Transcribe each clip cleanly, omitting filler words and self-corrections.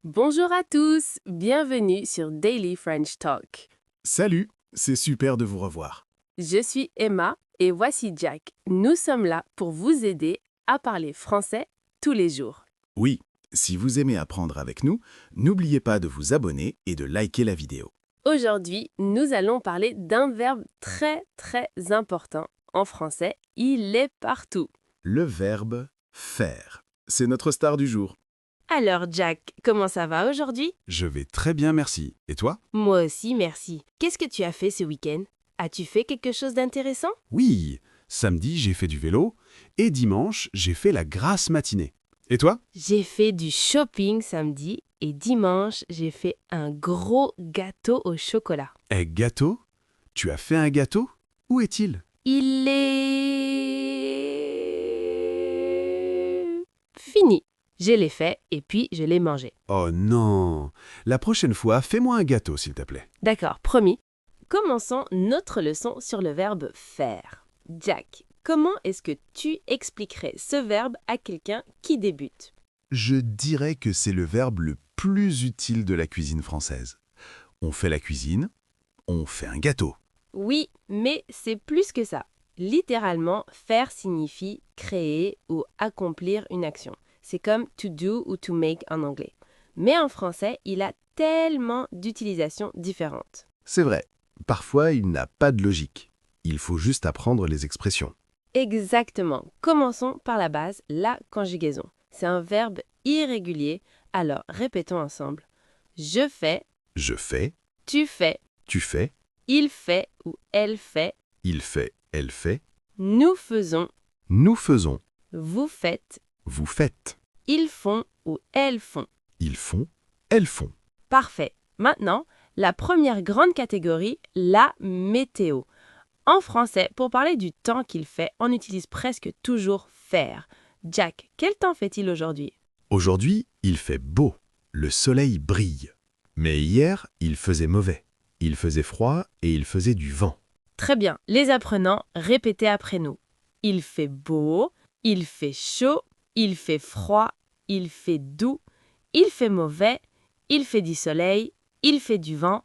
Bonjour à tous, bienvenue sur Daily French Talk. Salut, c'est super de vous revoir. Je suis Emma et voici Jack. Nous sommes là pour vous aider à parler français tous les jours. Oui, si vous aimez apprendre avec nous, n'oubliez pas de vous abonner et de liker la vidéo. Aujourd'hui, nous allons parler d'un verbe très important en français. Il est partout. Le verbe faire. C'est notre star du jour. Alors Jack, comment ça va aujourd'hui? Je vais très bien, merci. Et toi? Moi aussi, merci. Qu'est-ce que tu as fait ce week-end? As-tu fait quelque chose d'intéressant? Oui, samedi j'ai fait du vélo et dimanche j'ai fait la grasse matinée. Et toi? J'ai fait du shopping samedi et dimanche, j'ai fait un gros gâteau au chocolat. Gâteau? Tu as fait un gâteau? Où est-il? Il est fini. Je l'ai fait et puis je l'ai mangé. Oh non! La prochaine fois, fais-moi un gâteau s'il te plaît. D'accord, promis. Commençons notre leçon sur le verbe faire. Jack, comment est-ce que tu expliquerais ce verbe à quelqu'un qui débute? Je dirais que c'est le verbe le plus utile de la cuisine française. On fait la cuisine, on fait un gâteau. Oui, mais c'est plus que ça. Littéralement, faire signifie créer ou accomplir une action. C'est comme to do ou to make en anglais. Mais en français, il a tellement d'utilisations différentes. C'est vrai, parfois il n'a pas de logique. Il faut juste apprendre les expressions. Exactement. Commençons par la base, la conjugaison. C'est un verbe irrégulier, alors répétons ensemble. Je fais, Je fais, tu fais, tu fais, il fait ou elle fait, il fait, elle fait, nous faisons, nous faisons, vous faites, vous faites, ils font ou elles font. ils font, elles font. Parfait. Maintenant, la première grande catégorie, la météo. En français, pour parler du temps qu'il fait, on utilise presque toujours faire. Jack, quel temps fait-il aujourd'hui? Aujourd'hui, il fait beau, le soleil brille. Mais hier, il faisait mauvais. Il faisait froid et il faisait du vent. Très bien. Les apprenants, répétez après nous. Il fait beau, il fait chaud, il fait froid, il fait doux, il fait mauvais, il fait du soleil, il fait du vent,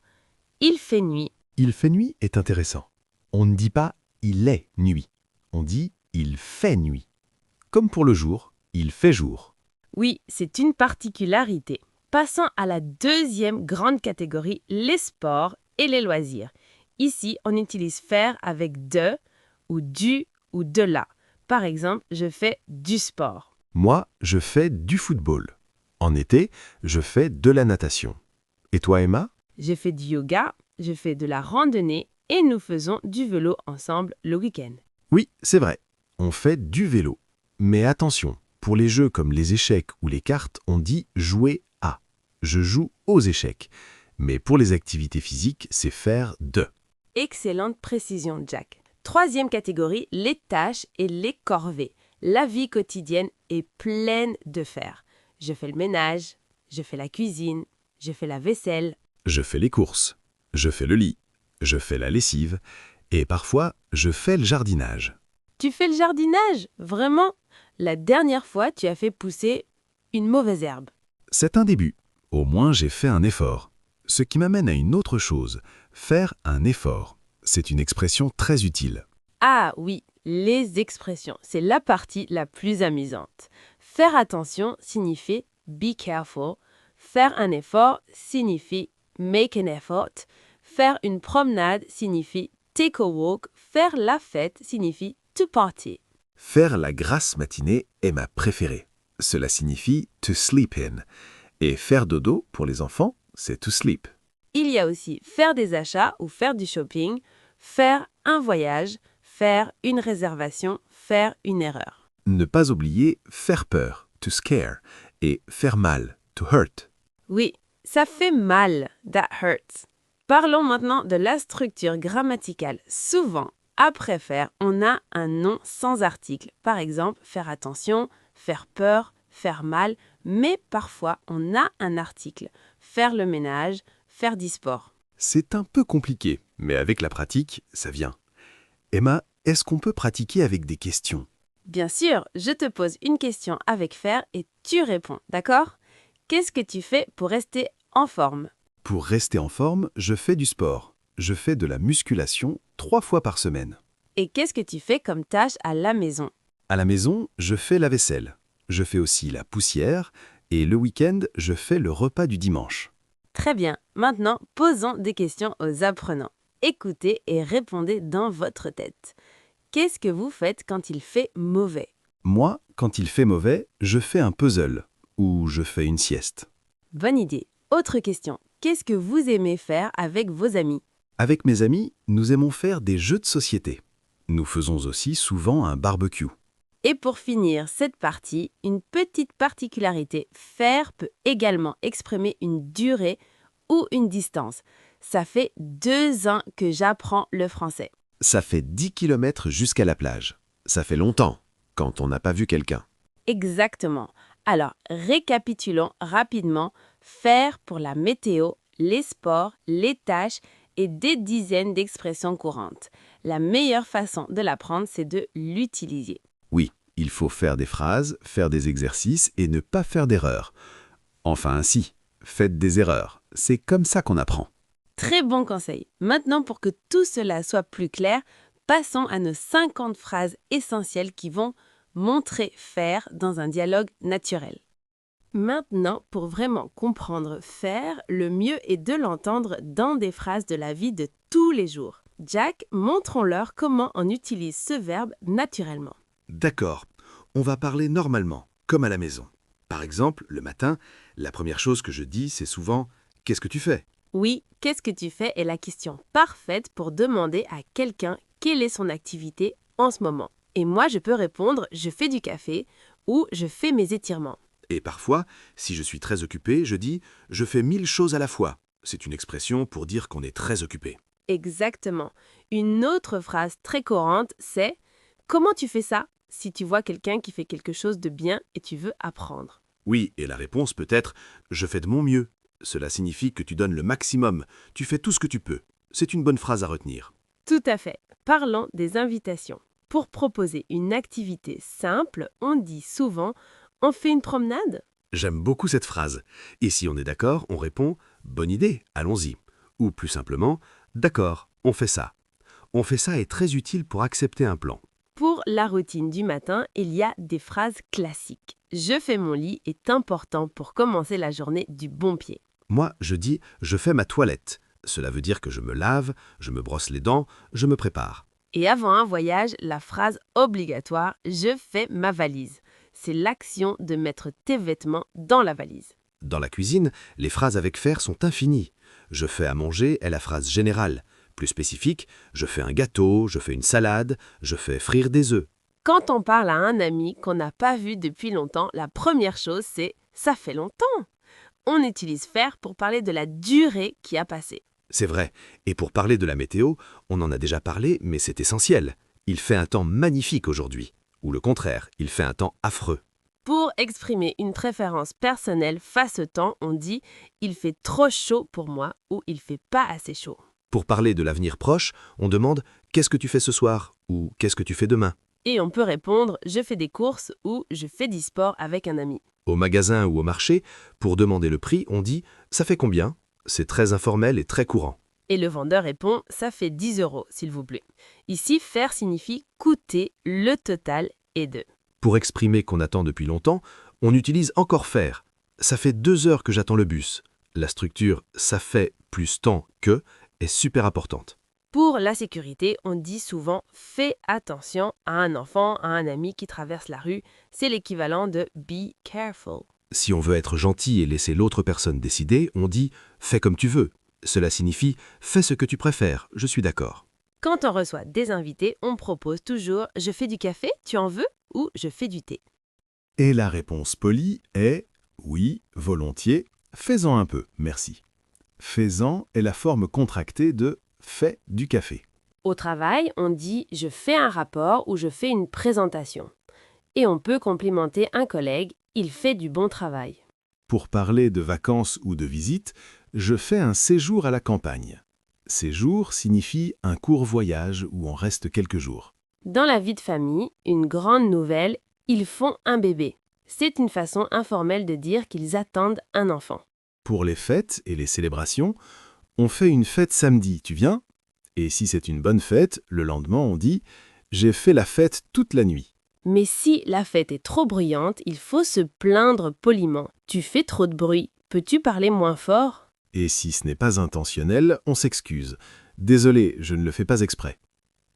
il fait nuit. Il fait nuit est intéressant. On ne dit pas il est nuit. On dit il fait nuit. Comme pour le jour, il fait jour. Oui, c'est une particularité. Passons à la deuxième grande catégorie, les sports et les loisirs. Ici, on utilise faire avec de ou du ou de la. Par exemple, je fais du sport. Moi, je fais du football. En été, je fais de la natation. Et toi, Emma? Je fais du yoga, je fais de la randonnée et nous faisons du vélo ensemble le week-end. Oui, c'est vrai. On fait du vélo. Mais attention, pour les jeux comme les échecs ou les cartes, on dit jouer à. Je joue aux échecs. Mais pour les activités physiques, c'est faire de. Excellente précision, Jack. Troisième catégorie, les tâches et les corvées. La vie quotidienne est pleine de faire. Je fais le ménage, je fais la cuisine, je fais la vaisselle. Je fais les courses. Je fais le lit. Je fais la lessive. Et parfois, je fais le jardinage. Tu fais le jardinage? Vraiment? La dernière fois, tu as fait pousser une mauvaise herbe. C'est un début. Au moins, j'ai fait un effort. Ce qui m'amène à une autre chose. Faire un effort. C'est une expression très utile. Ah oui, les expressions, c'est la partie la plus amusante. Faire attention signifie be careful. Faire un effort signifie make an effort. Faire une promenade signifie take a walk. Faire la fête signifie to party. Faire la grasse matinée est ma préférée. Cela signifie to sleep in. Et faire dodo, pour les enfants, c'est to sleep. Il y a aussi faire des achats ou faire du shopping, faire un voyage, faire une réservation, faire une erreur. Ne pas oublier faire peur, to scare, et faire mal, to hurt. Oui, ça fait mal, that hurts. Parlons maintenant de la structure grammaticale. Souvent, après faire, on a un nom sans article. Par exemple, faire attention, faire peur, faire mal, mais parfois on a un article. Faire le ménage, faire du sport. C'est un peu compliqué, mais avec la pratique, ça vient. Emma, est-ce qu'on peut pratiquer avec des questions? Bien sûr, je te pose une question avec faire et tu réponds, d'accord? Qu'est-ce que tu fais pour rester en forme? Pour rester en forme, je fais du sport. Je fais de la musculation 3 fois par semaine. Et qu'est-ce que tu fais comme tâche à la maison? À la maison, je fais la vaisselle. Je fais aussi la poussière et le week-end, je fais le repas du dimanche. Très bien. Maintenant, posons des questions aux apprenants. Écoutez et répondez dans votre tête. Qu'est-ce que vous faites quand il fait mauvais? Moi, quand il fait mauvais, je fais un puzzle ou je fais une sieste. Bonne idée. Autre question. Qu'est-ce que vous aimez faire avec vos amis? Avec mes amis, nous aimons faire des jeux de société. Nous faisons aussi souvent un barbecue. Et pour finir cette partie, une petite particularité. Faire peut également exprimer une durée ou une distance. Ça fait 2 ans que j'apprends le français. Ça fait 10 km jusqu'à la plage. Ça fait longtemps, quand on n'a pas vu quelqu'un. Exactement. Alors, récapitulons rapidement. Faire pour la météo, les sports, les tâches et des dizaines d'expressions courantes. La meilleure façon de l'apprendre, c'est de l'utiliser. Oui, il faut faire des phrases, faire des exercices et ne pas faire d'erreurs. Enfin, si, faites des erreurs. C'est comme ça qu'on apprend. Très bon conseil. Maintenant, pour que tout cela soit plus clair, passons à nos 50 phrases essentielles qui vont montrer faire dans un dialogue naturel. Maintenant, pour vraiment comprendre faire, le mieux est de l'entendre dans des phrases de la vie de tous les jours. Jack, montrons-leur comment on utilise ce verbe naturellement. D'accord, on va parler normalement, comme à la maison. Par exemple, le matin, la première chose que je dis, c'est souvent « Qu'est-ce que tu fais ?» Oui, qu'est-ce que tu fais est la question parfaite pour demander à quelqu'un quelle est son activité en ce moment. Et moi, je peux répondre « Je fais du café » ou « Je fais mes étirements ». Et parfois, si je suis très occupé, je dis « Je fais 1000 choses à la fois ». C'est une expression pour dire qu'on est très occupé. Exactement. Une autre phrase très courante, c'est « Comment tu fais ça ?» si tu vois quelqu'un qui fait quelque chose de bien et tu veux apprendre. Oui, et la réponse peut être « Je fais de mon mieux ». Cela signifie que tu donnes le maximum, tu fais tout ce que tu peux. C'est une bonne phrase à retenir. Tout à fait. Parlons des invitations. Pour proposer une activité simple, on dit souvent « On fait une promenade ?» J'aime beaucoup cette phrase. Et si on est d'accord, on répond « Bonne idée, allons-y ». Ou plus simplement « D'accord, on fait ça ». On fait ça est très utile pour accepter un plan. Pour la routine du matin, il y a des phrases classiques. « Je fais mon lit » est important pour commencer la journée du bon pied. Moi, je dis « Je fais ma toilette ». Cela veut dire que je me lave, je me brosse les dents, je me prépare. Et avant un voyage, la phrase obligatoire « Je fais ma valise ». C'est l'action de mettre tes vêtements dans la valise. Dans la cuisine, les phrases avec faire sont infinies. Je fais à manger est la phrase générale. Plus spécifique, je fais un gâteau, je fais une salade, je fais frire des œufs. Quand on parle à un ami qu'on n'a pas vu depuis longtemps, la première chose c'est « ça fait longtemps ». On utilise faire pour parler de la durée qui a passé. C'est vrai. Et pour parler de la météo, on en a déjà parlé, mais c'est essentiel. Il fait un temps magnifique aujourd'hui. Ou le contraire, il fait un temps affreux. Pour exprimer une préférence personnelle face au temps, on dit « il fait trop chaud pour moi » ou « il fait pas assez chaud ». Pour parler de l'avenir proche, on demande « Qu'est-ce que tu fais ce soir ?» ou « Qu'est-ce que tu fais demain ?» Et on peut répondre « je fais des courses » ou « je fais du sport avec un ami ». Au magasin ou au marché, pour demander le prix, on dit « Ça fait combien ?» C'est très informel et très courant. Et le vendeur répond « ça fait 10 €, s'il vous plaît ». Ici, faire signifie coûter, le total est de. Pour exprimer qu'on attend depuis longtemps, on utilise encore faire. Ça fait 2 heures que j'attends le bus. La structure « ça fait plus temps que » est super importante. Pour la sécurité, on dit souvent « fais attention » à un enfant, à un ami qui traverse la rue. C'est l'équivalent de « be careful ». Si on veut être gentil et laisser l'autre personne décider, on dit « fais comme tu veux ». Cela signifie « fais ce que tu préfères, je suis d'accord ». Quand on reçoit des invités, on propose toujours « je fais du café, tu en veux ?» ou « je fais du thé ». Et la réponse polie est « oui, volontiers, fais-en un peu, merci ». Fais-en est la forme contractée de « fais du café ». Au travail, on dit « je fais un rapport » ou « je fais une présentation ». Et on peut complimenter un collègue « il fait du bon travail ». Pour parler de vacances ou de visites, je fais un séjour à la campagne. Séjour signifie un court voyage où on reste quelques jours. Dans la vie de famille, une grande nouvelle, ils font un bébé. C'est une façon informelle de dire qu'ils attendent un enfant. Pour les fêtes et les célébrations, on fait une fête samedi, tu viens? Et si c'est une bonne fête, le lendemain on dit « j'ai fait la fête toute la nuit ». Mais si la fête est trop bruyante, il faut se plaindre poliment. Tu fais trop de bruit. Peux-tu parler moins fort? Et si ce n'est pas intentionnel, on s'excuse. Désolé, je ne le fais pas exprès.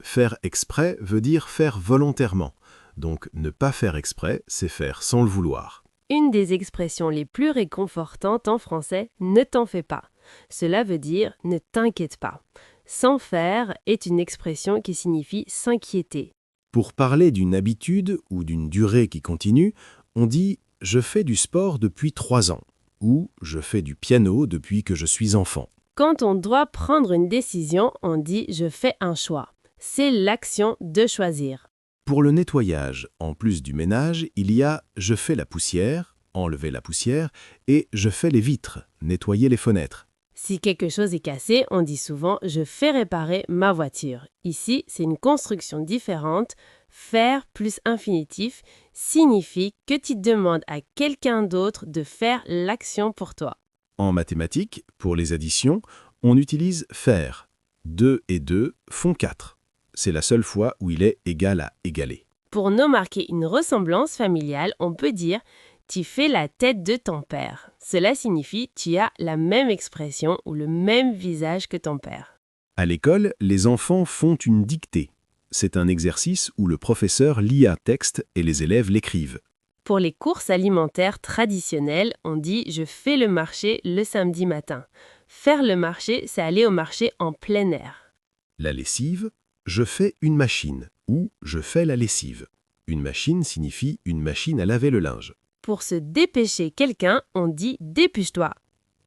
Faire exprès veut dire faire volontairement. Donc ne pas faire exprès, c'est faire sans le vouloir. Une des expressions les plus réconfortantes en français, ne t'en fais pas. Cela veut dire ne t'inquiète pas. S'en faire est une expression qui signifie s'inquiéter. Pour parler d'une habitude ou d'une durée qui continue, on dit « je fais du sport depuis 3 ans » ou « je fais du piano depuis que je suis enfant ». Quand on doit prendre une décision, on dit « je fais un choix ». C'est l'action de choisir. Pour le nettoyage, en plus du ménage, il y a « je fais la poussière », enlever la poussière, et « je fais les vitres », nettoyer les fenêtres. Si quelque chose est cassé, on dit souvent « je fais réparer ma voiture ». Ici, c'est une construction différente. Faire plus infinitif signifie que tu demandes à quelqu'un d'autre de faire l'action pour toi. En mathématiques, pour les additions, on utilise « faire ». 2 et 2 font 4. C'est la seule fois où il est égal à égaler. Pour nous marquer une ressemblance familiale, on peut dire « tu fais la tête de ton père ». Cela signifie « tu as la même expression ou le même visage que ton père ». À l'école, les enfants font une dictée. C'est un exercice où le professeur lit un texte et les élèves l'écrivent. Pour les courses alimentaires traditionnelles, on dit « je fais le marché le samedi matin ». Faire le marché, c'est aller au marché en plein air. La lessive, je fais une machine ou je fais la lessive. Une machine signifie une machine à laver le linge. Pour se dépêcher quelqu'un, on dit « dépêche-toi ».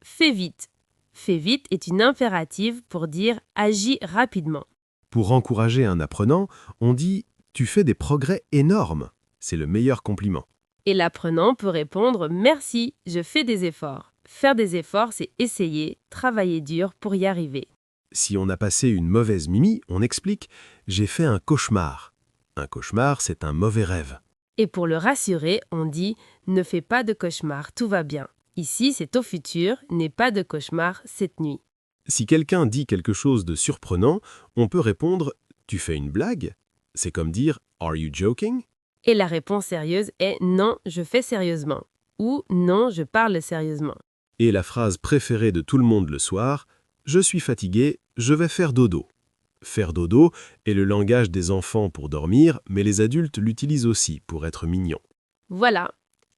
Fais vite. Fais vite est une impérative pour dire « agis rapidement ». Pour encourager un apprenant, on dit « tu fais des progrès énormes ». C'est le meilleur compliment. Et l'apprenant peut répondre « merci, je fais des efforts ». Faire des efforts, c'est essayer, travailler dur pour y arriver. Si on a passé une mauvaise mimi, on explique « j'ai fait un cauchemar ». Un cauchemar, c'est un mauvais rêve. Et pour le rassurer, on dit « ne fais pas de cauchemar, tout va bien ». Ici, c'est au futur, n'aie pas de cauchemar cette nuit. Si quelqu'un dit quelque chose de surprenant, on peut répondre « tu fais une blague ?» C'est comme dire « are you joking ?» Et la réponse sérieuse est « non, je fais sérieusement » ou « non, je parle sérieusement ». Et la phrase préférée de tout le monde le soir, « je suis fatigué, je vais faire dodo ». Faire dodo est le langage des enfants pour dormir, mais les adultes l'utilisent aussi pour être mignons. Voilà.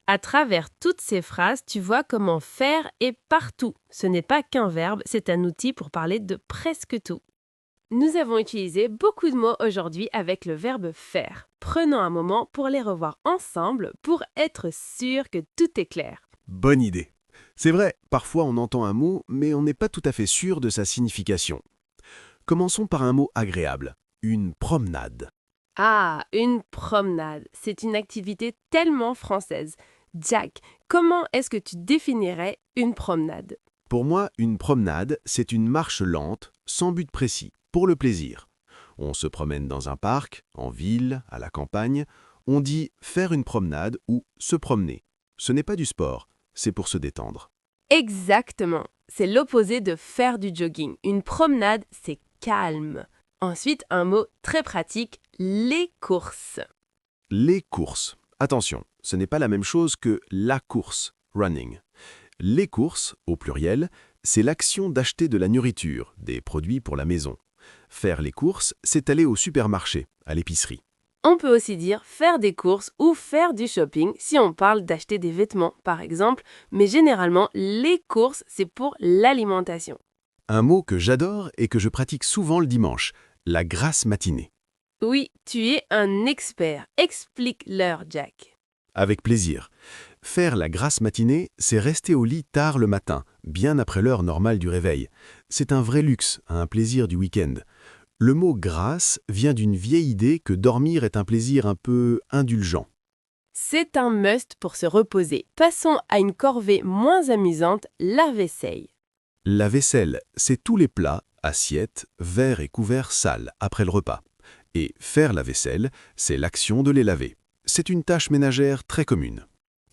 À travers toutes ces phrases, tu vois comment faire est partout. Ce n'est pas qu'un verbe, c'est un outil pour parler de presque tout. Nous avons utilisé beaucoup de mots aujourd'hui avec le verbe faire. Prenons un moment pour les revoir ensemble pour être sûr que tout est clair. Bonne idée. C'est vrai, parfois on entend un mot, mais on n'est pas tout à fait sûr de sa signification. Commençons par un mot agréable, une promenade. Ah, une promenade. C'est une activité tellement française. Jack, comment est-ce que tu définirais une promenade? Pour moi, une promenade, c'est une marche lente, sans but précis, pour le plaisir. On se promène dans un parc, en ville, à la campagne. On dit faire une promenade ou se promener. Ce n'est pas du sport, c'est pour se détendre. Exactement. C'est l'opposé de faire du jogging. Une promenade, c'est calme. Ensuite, un mot très pratique, les courses. Les courses. Attention, ce n'est pas la même chose que la course, running. Les courses, au pluriel, c'est l'action d'acheter de la nourriture, des produits pour la maison. Faire les courses, c'est aller au supermarché, à l'épicerie. On peut aussi dire faire des courses ou faire du shopping si on parle d'acheter des vêtements, par exemple, mais généralement, les courses, c'est pour l'alimentation. Un mot que j'adore et que je pratique souvent le dimanche, la grasse matinée. Oui, tu es un expert. Explique-leur, Jack. Avec plaisir. Faire la grasse matinée, c'est rester au lit tard le matin, bien après l'heure normale du réveil. C'est un vrai luxe, un plaisir du week-end. Le mot grasse vient d'une vieille idée que dormir est un plaisir un peu indulgent. C'est un must pour se reposer. Passons à une corvée moins amusante, la vaisselle. La vaisselle, c'est tous les plats, assiettes, verres et couverts sales après le repas. Et faire la vaisselle, c'est l'action de les laver. C'est une tâche ménagère très commune.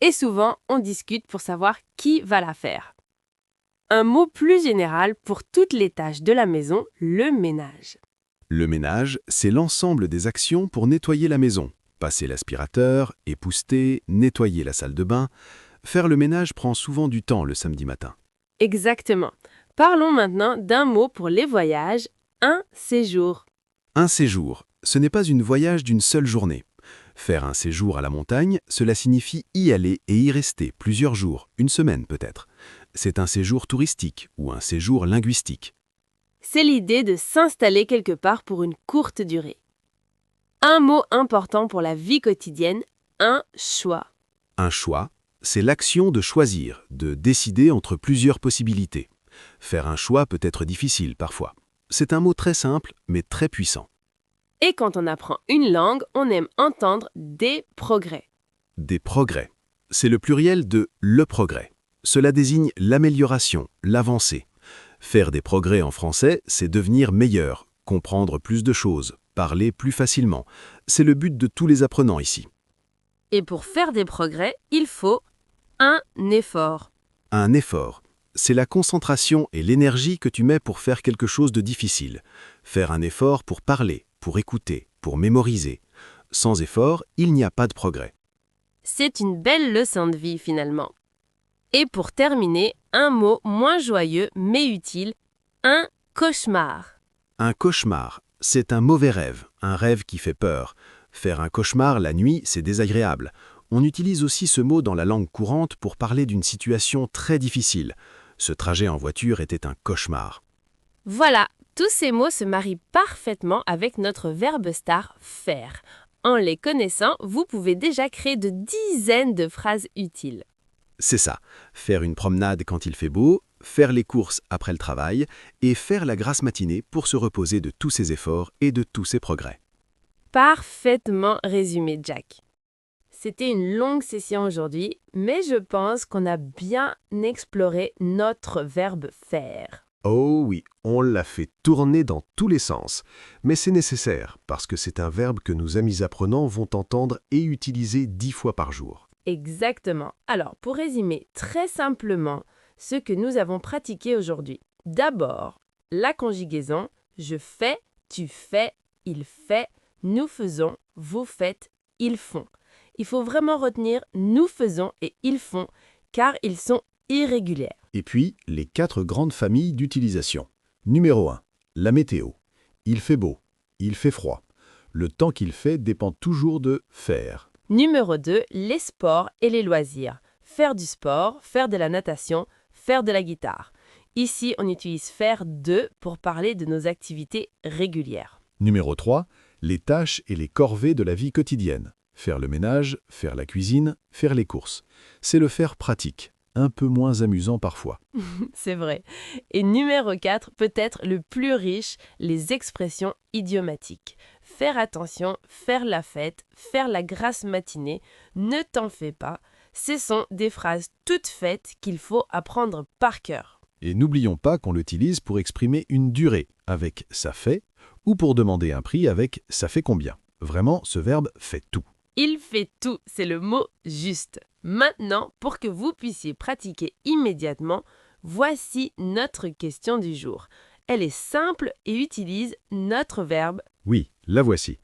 Et souvent, on discute pour savoir qui va la faire. Un mot plus général pour toutes les tâches de la maison, le ménage. Le ménage, c'est l'ensemble des actions pour nettoyer la maison. Passer l'aspirateur, épousseter, nettoyer la salle de bain. Faire le ménage prend souvent du temps le samedi matin. Exactement. Parlons maintenant d'un mot pour les voyages, un séjour. Un séjour, ce n'est pas une voyage d'une seule journée. Faire un séjour à la montagne, cela signifie y aller et y rester plusieurs jours, une semaine peut-être. C'est un séjour touristique ou un séjour linguistique. C'est l'idée de s'installer quelque part pour une courte durée. Un mot important pour la vie quotidienne, un choix. Un choix, c'est l'action de choisir, de décider entre plusieurs possibilités. Faire un choix peut être difficile parfois. C'est un mot très simple, mais très puissant. Et quand on apprend une langue, on aime entendre des progrès. Des progrès. C'est le pluriel de le progrès. Cela désigne l'amélioration, l'avancée. Faire des progrès en français, c'est devenir meilleur, comprendre plus de choses, parler plus facilement. C'est le but de tous les apprenants ici. Et pour faire des progrès, il faut un effort. Un effort, c'est la concentration et l'énergie que tu mets pour faire quelque chose de difficile. Faire un effort pour parler, pour écouter, pour mémoriser. Sans effort, il n'y a pas de progrès. C'est une belle leçon de vie finalement. Et pour terminer, un mot moins joyeux mais utile, un cauchemar. Un cauchemar, c'est un mauvais rêve, un rêve qui fait peur. Faire un cauchemar la nuit, c'est désagréable. On utilise aussi ce mot dans la langue courante pour parler d'une situation très difficile. Ce trajet en voiture était un cauchemar. Voilà, tous ces mots se marient parfaitement avec notre verbe star faire. En les connaissant, vous pouvez déjà créer de dizaines de phrases utiles. C'est ça, faire une promenade quand il fait beau, faire les courses après le travail et faire la grasse matinée pour se reposer de tous ses efforts et de tous ses progrès. Parfaitement résumé, Jack. C'était une longue session aujourd'hui, mais je pense qu'on a bien exploré notre verbe faire. Oh oui, on l'a fait tourner dans tous les sens. Mais c'est nécessaire, parce que c'est un verbe que nos amis apprenants vont entendre et utiliser 10 fois par jour. Exactement. Alors, pour résumer très simplement ce que nous avons pratiqué aujourd'hui. D'abord, la conjugaison « je fais »,« tu fais »,« il fait »,« nous faisons »,« vous faites »,« ils font ». Il faut vraiment retenir « nous faisons » et « ils font » car ils sont irréguliers. Et puis, les 4 grandes familles d'utilisation. Numéro 1. La météo. Il fait beau. Il fait froid. Le temps qu'il fait dépend toujours de faire. Numéro 2, les sports et les loisirs. Faire du sport, faire de la natation, faire de la guitare. Ici, on utilise faire de pour parler de nos activités régulières. Numéro 3. Les tâches et les corvées de la vie quotidienne. Faire le ménage, faire la cuisine, faire les courses. C'est le faire pratique, un peu moins amusant parfois. C'est vrai. Et numéro 4, peut-être le plus riche, les expressions idiomatiques. Faire attention, faire la fête, faire la grasse matinée, ne t'en fais pas. Ce sont des phrases toutes faites qu'il faut apprendre par cœur. Et n'oublions pas qu'on l'utilise pour exprimer une durée avec « ça fait » ou pour demander un prix avec « ça fait combien ». Vraiment, ce verbe fait tout. Il fait tout, c'est le mot juste. Maintenant, pour que vous puissiez pratiquer immédiatement, voici notre question du jour. Elle est simple et utilise notre verbe. Oui, la voici.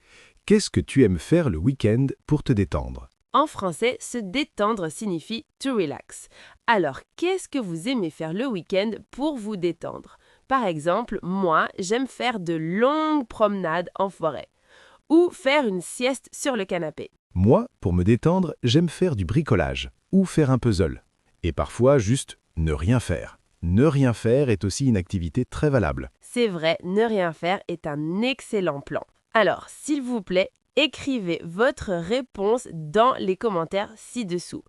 Qu'est-ce que tu aimes faire le week-end pour te détendre ? En français, se détendre signifie to relax. Alors, qu'est-ce que vous aimez faire le week-end pour vous détendre ? Par exemple, moi, j'aime faire de longues promenades en forêt ou faire une sieste sur le canapé. Moi, pour me détendre, j'aime faire du bricolage ou faire un puzzle. Et parfois, juste ne rien faire. Ne rien faire est aussi une activité très valable. C'est vrai, ne rien faire est un excellent plan. Alors, s'il vous plaît, écrivez votre réponse dans les commentaires ci-dessous.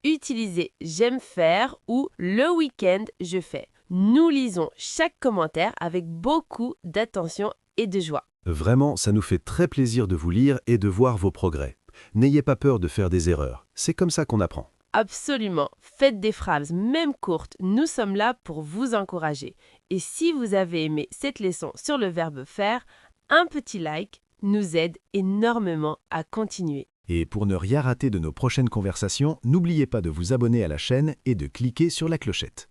Utilisez « j'aime faire » ou « le week-end, je fais ». Nous lisons chaque commentaire avec beaucoup d'attention et de joie. Vraiment, ça nous fait très plaisir de vous lire et de voir vos progrès. N'ayez pas peur de faire des erreurs. C'est comme ça qu'on apprend. Absolument. Faites des phrases, même courtes. Nous sommes là pour vous encourager. Et si vous avez aimé cette leçon sur le verbe faire, un petit like nous aide énormément à continuer. Et pour ne rien rater de nos prochaines conversations, n'oubliez pas de vous abonner à la chaîne et de cliquer sur la clochette.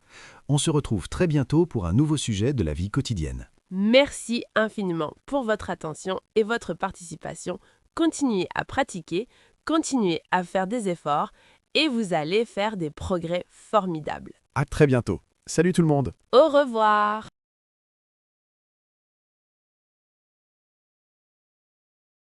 On se retrouve très bientôt pour un nouveau sujet de la vie quotidienne. Merci infiniment pour votre attention et votre participation. Continuez à pratiquer, continuez à faire des efforts et vous allez faire des progrès formidables. À très bientôt. Salut tout le monde! Au revoir!